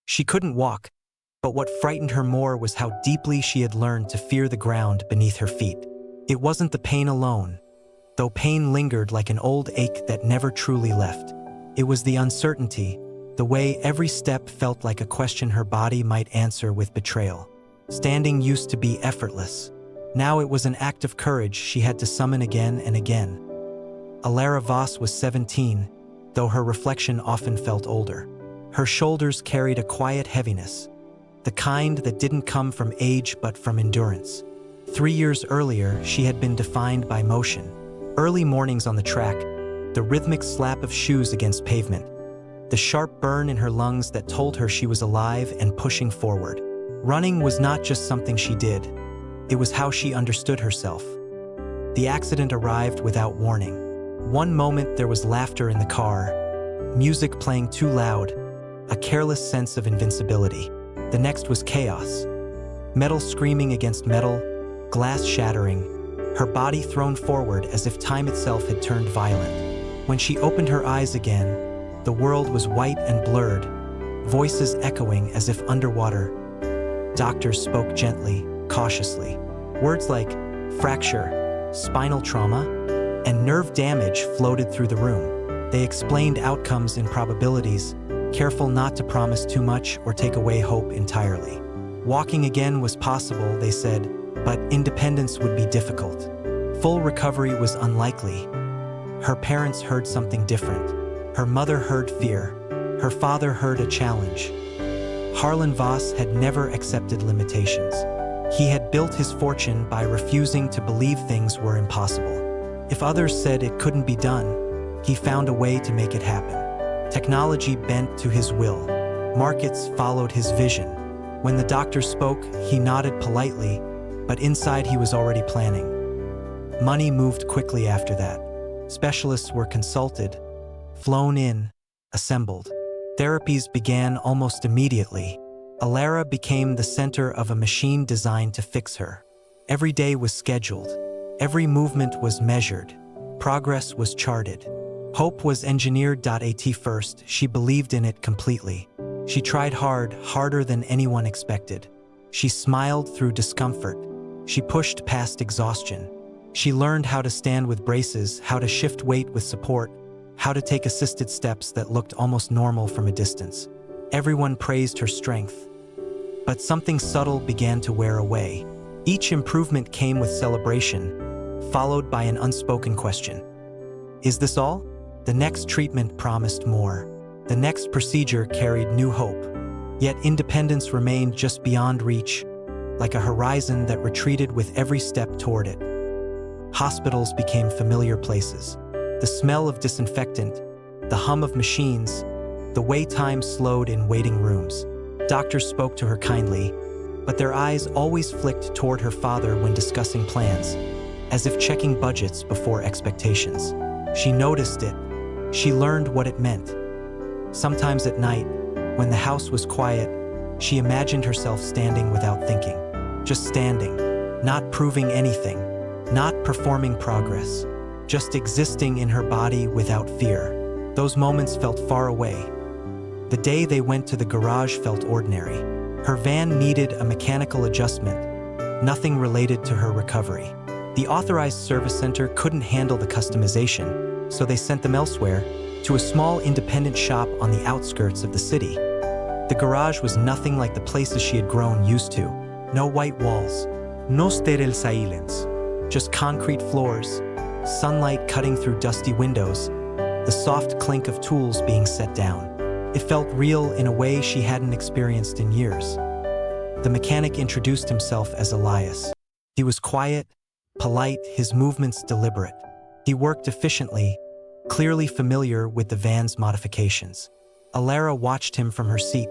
She couldn't walk, but what frightened her more was how deeply she had learned to fear the ground beneath her feet. It wasn't the pain alone, though pain lingered like an old ache that never truly left. It was the uncertainty, the way every step felt like a question her body might answer with betrayal. Standing used to be effortless. Now it was an act of courage she had to summon again and again. Alara Voss was 17, though her reflection often felt older. Her shoulders carried a quiet heaviness, the kind that didn't come from age but from endurance. 3 years earlier, she had been defined by motion. Early mornings on the track, the rhythmic slap of shoes against pavement, the sharp burn in her lungs that told her she was alive and pushing forward. Running was not just something she did, it was how she understood herself. The accident arrived without warning. One moment there was laughter in the car, music playing too loud, a careless sense of invincibility. The next was chaos. Metal screaming against metal, glass shattering, her body thrown forward as if time itself had turned violent. When she opened her eyes again, the world was white and blurred, voices echoing as if underwater. Doctors spoke gently, cautiously. Words like fracture, spinal trauma, and nerve damage floated through the room. They explained outcomes in probabilities, careful not to promise too much or take away hope entirely. Walking again was possible, they said, but independence would be difficult. Full recovery was unlikely. Her parents heard something different. Her mother heard fear. Her father heard a challenge. Harlan Voss had never accepted limitations. He had built his fortune by refusing to believe things were impossible. If others said it couldn't be done, he found a way to make it happen. Technology bent to his will. Markets followed his vision. When the doctor spoke, he nodded politely, but inside he was already planning. Money moved quickly after that. Specialists were consulted, flown in, assembled. Therapies began almost immediately. Alara became the center of a machine designed to fix her. Every day was scheduled. Every movement was measured. Progress was charted. Hope was engineered. At first, she believed in it completely. She tried hard, harder than anyone expected. She smiled through discomfort. She pushed past exhaustion. She learned how to stand with braces, how to shift weight with support, how to take assisted steps that looked almost normal from a distance. Everyone praised her strength. But something subtle began to wear away. Each improvement came with celebration, followed by an unspoken question. Is this all? The next treatment promised more. The next procedure carried new hope. Yet independence remained just beyond reach, like a horizon that retreated with every step toward it. Hospitals became familiar places. The smell of disinfectant, the hum of machines, the way time slowed in waiting rooms. Doctors spoke to her kindly, but their eyes always flicked toward her father when discussing plans, as if checking budgets before expectations. She noticed it. She learned what it meant. Sometimes at night, when the house was quiet, she imagined herself standing without thinking. Just standing, not proving anything, not performing progress, just existing in her body without fear. Those moments felt far away. The day they went to the garage felt ordinary. Her van needed a mechanical adjustment, nothing related to her recovery. The authorized service center couldn't handle the customization, so they sent them elsewhere, to a small independent shop on the outskirts of the city. The garage was nothing like the places she had grown used to. No white walls, no sterile silence, just concrete floors, sunlight cutting through dusty windows, the soft clink of tools being set down. It felt real in a way she hadn't experienced in years. The mechanic introduced himself as Elias. He was quiet, polite, his movements deliberate. He worked efficiently, clearly familiar with the van's modifications. Alara watched him from her seat,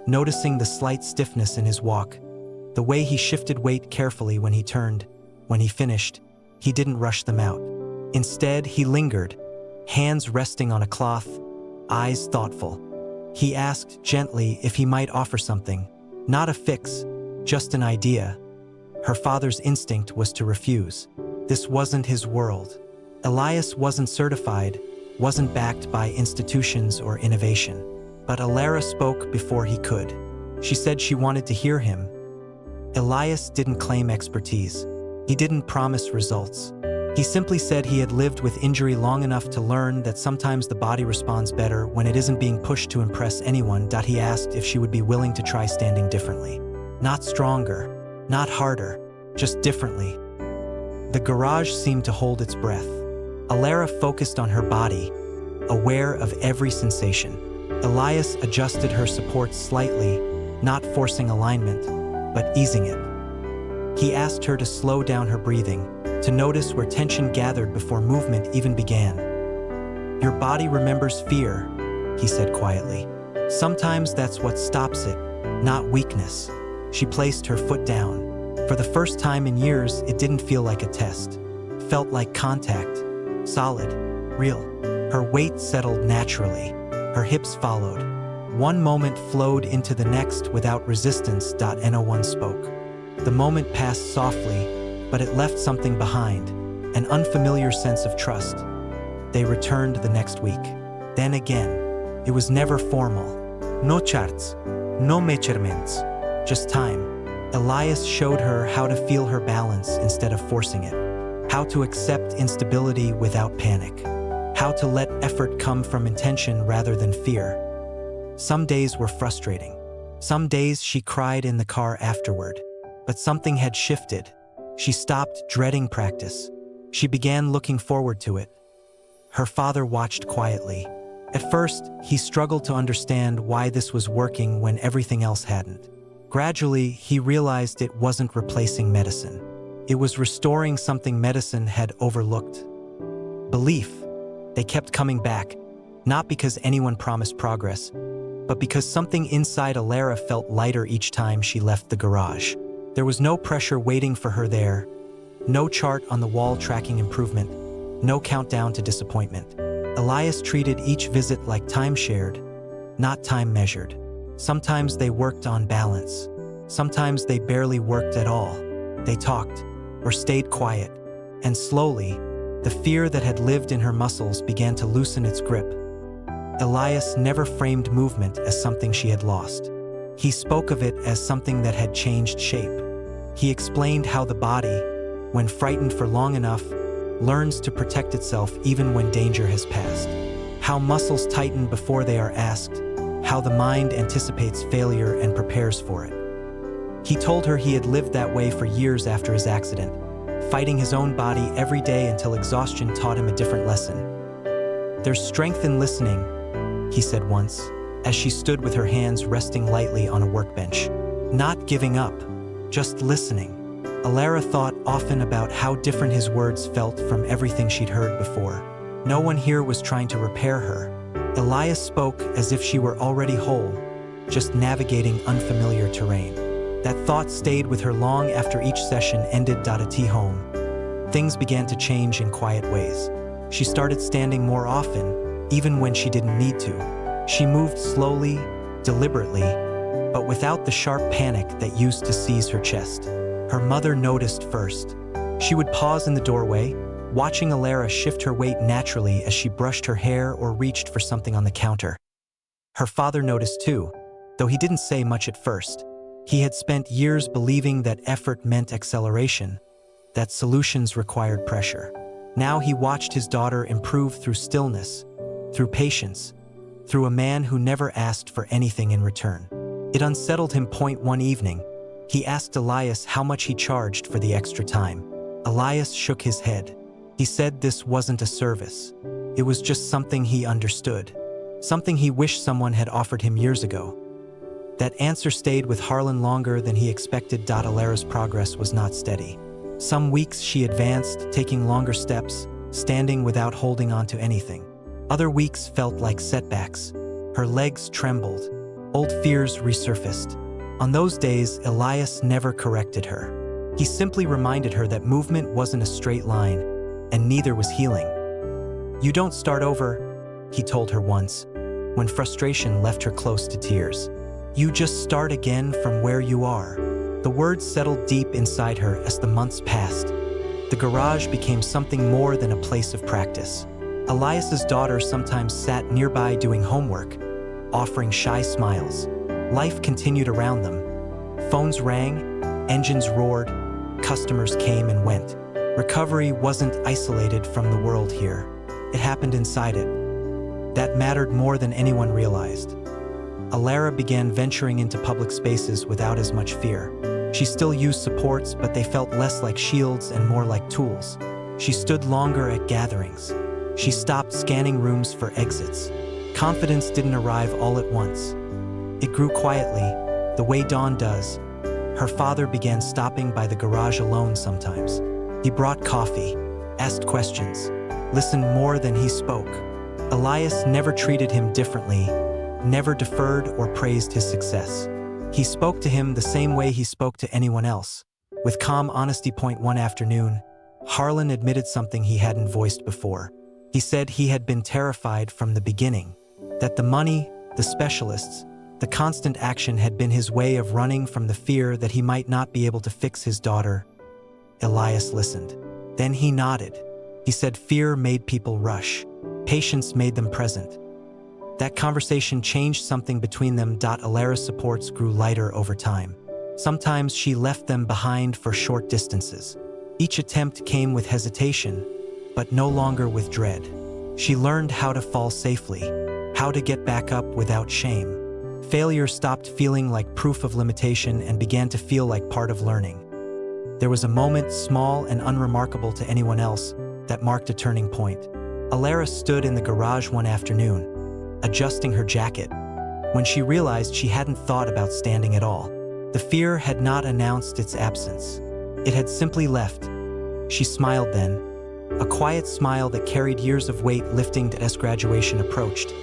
noticing the slight stiffness in his walk, the way he shifted weight carefully when he turned. When he finished, he didn't rush them out. Instead, he lingered, hands resting on a cloth, eyes thoughtful. He asked gently if he might offer something, not a fix, just an idea. Her father's instinct was to refuse. This wasn't his world. Elias wasn't certified, wasn't backed by institutions or innovation. But Alara spoke before he could. She said she wanted to hear him. Elias didn't claim expertise. He didn't promise results. He simply said he had lived with injury long enough to learn that sometimes the body responds better when it isn't being pushed to impress anyone. He asked if she would be willing to try standing differently. Not stronger, not harder, just differently. The garage seemed to hold its breath. Alara focused on her body, aware of every sensation. Elias adjusted her support slightly, not forcing alignment, but easing it. He asked her to slow down her breathing, to notice where tension gathered before movement even began. "Your body remembers fear," he said quietly. "Sometimes that's what stops it, not weakness." She placed her foot down. For the first time in years, it didn't feel like a test. It felt like contact, solid, real. Her weight settled naturally. Her hips followed. One moment flowed into the next without resistance. No one spoke. The moment passed softly, but it left something behind, an unfamiliar sense of trust. They returned the next week. Then again. It was never formal. No charts, no measurements, just time. Elias showed her how to feel her balance instead of forcing it, how to accept instability without panic, how to let effort come from intention rather than fear. Some days were frustrating. Some days she cried in the car afterward. But something had shifted. She stopped dreading practice. She began looking forward to it. Her father watched quietly. At first, he struggled to understand why this was working when everything else hadn't. Gradually, he realized it wasn't replacing medicine. It was restoring something medicine had overlooked. Belief. They kept coming back, not because anyone promised progress, but because something inside Alara felt lighter each time she left the garage. There was no pressure waiting for her there, no chart on the wall tracking improvement, no countdown to disappointment. Elias treated each visit like time shared, not time measured. Sometimes they worked on balance. Sometimes they barely worked at all. They talked, or stayed quiet, and slowly, the fear that had lived in her muscles began to loosen its grip. Elias never framed movement as something she had lost. He spoke of it as something that had changed shape. He explained how the body, when frightened for long enough, learns to protect itself even when danger has passed. How muscles tighten before they are asked, how the mind anticipates failure and prepares for it. He told her he had lived that way for years after his accident, fighting his own body every day until exhaustion taught him a different lesson. "There's strength in listening," he said once, as she stood with her hands resting lightly on a workbench. "Not giving up, just listening." Alara thought often about how different his words felt from everything she'd heard before. No one here was trying to repair her. Elias spoke as if she were already whole, just navigating unfamiliar terrain. That thought stayed with her long after each session ended. At home, things began to change in quiet ways. She started standing more often, even when she didn't need to. She moved slowly, deliberately, but without the sharp panic that used to seize her chest. Her mother noticed first. She would pause in the doorway, watching Alara shift her weight naturally as she brushed her hair or reached for something on the counter. Her father noticed too, though he didn't say much at first. He had spent years believing that effort meant acceleration, that solutions required pressure. Now he watched his daughter improve through stillness, through patience, through a man who never asked for anything in return. It unsettled him. One evening, he asked Elias how much he charged for the extra time. Elias shook his head. He said this wasn't a service. It was just something he understood, something he wished someone had offered him years ago. That answer stayed with Harlan longer than he expected. Alara's progress was not steady. Some weeks she advanced, taking longer steps, standing without holding on to anything. Other weeks felt like setbacks. Her legs trembled. Old fears resurfaced. On those days, Elias never corrected her. He simply reminded her that movement wasn't a straight line, and neither was healing. "You don't start over," he told her once, when frustration left her close to tears. "You just start again from where you are." The words settled deep inside her as the months passed. The garage became something more than a place of practice. Elias's daughter sometimes sat nearby doing homework, offering shy smiles. Life continued around them. Phones rang, engines roared, customers came and went. Recovery wasn't isolated from the world here. It happened inside it. That mattered more than anyone realized. Alara began venturing into public spaces without as much fear. She still used supports, but they felt less like shields and more like tools. She stood longer at gatherings. She stopped scanning rooms for exits. Confidence didn't arrive all at once. It grew quietly, the way dawn does. Her father began stopping by the garage alone sometimes. He brought coffee, asked questions, listened more than he spoke. Elias never treated him differently, never deferred or praised his success. He spoke to him the same way he spoke to anyone else, with calm honesty. One afternoon, Harlan admitted something he hadn't voiced before. He said he had been terrified from the beginning, that the money, the specialists, the constant action had been his way of running from the fear that he might not be able to fix his daughter. Elias listened. Then he nodded. He said fear made people rush. Patience made them present. That conversation changed something between them. Alara's supports grew lighter over time. Sometimes she left them behind for short distances. Each attempt came with hesitation, but no longer with dread. She learned how to fall safely, how to get back up without shame. Failure stopped feeling like proof of limitation and began to feel like part of learning. There was a moment, small and unremarkable to anyone else, that marked a turning point. Alara stood in the garage one afternoon, adjusting her jacket, when she realized she hadn't thought about standing at all. The fear had not announced its absence. It had simply left. She smiled then, a quiet smile that carried years of weight lifting as graduation approached.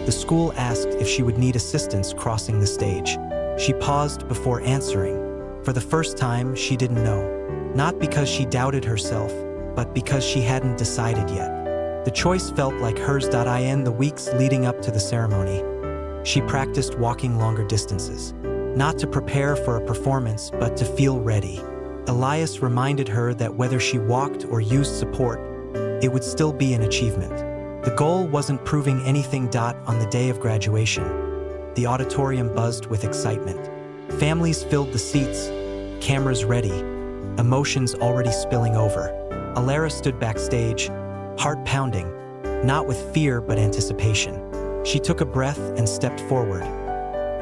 The school asked if she would need assistance crossing the stage. She paused before answering. For the first time, she didn't know. Not because she doubted herself, but because she hadn't decided yet. The choice felt like hers. In the weeks leading up to the ceremony, she practiced walking longer distances, not to prepare for a performance, but to feel ready. Elias reminded her that whether she walked or used support, it would still be an achievement. The goal wasn't proving anything. On the day of graduation, the auditorium buzzed with excitement. Families filled the seats, cameras ready, emotions already spilling over. Alara stood backstage, heart pounding, not with fear but anticipation. She took a breath and stepped forward.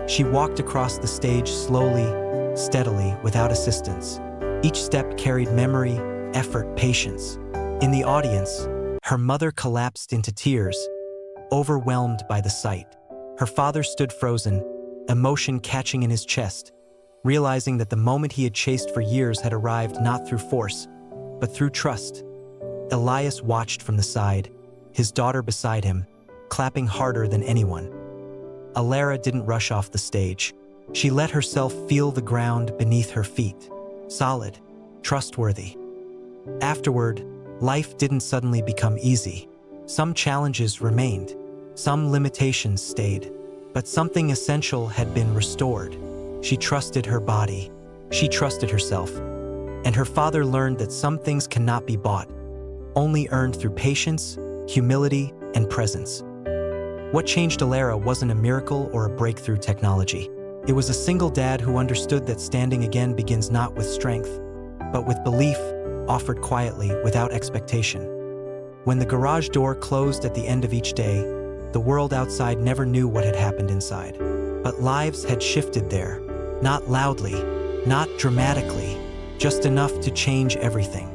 She walked across the stage slowly, steadily, without assistance. Each step carried memory, effort, patience. In the audience, her mother collapsed into tears, overwhelmed by the sight. Her father stood frozen, emotion catching in his chest, realizing that the moment he had chased for years had arrived not through force, but through trust. Elias watched from the side, his daughter beside him, clapping harder than anyone. Alara didn't rush off the stage. She let herself feel the ground beneath her feet, solid, trustworthy. Afterward, life didn't suddenly become easy. Some challenges remained, some limitations stayed, but something essential had been restored. She trusted her body, she trusted herself, and her father learned that some things cannot be bought, only earned through patience, humility, and presence. What changed Alara wasn't a miracle or a breakthrough technology. It was a single dad who understood that standing again begins not with strength, but with belief, offered quietly, without expectation. When the garage door closed at the end of each day, the world outside never knew what had happened inside. But lives had shifted there, not loudly, not dramatically, just enough to change everything.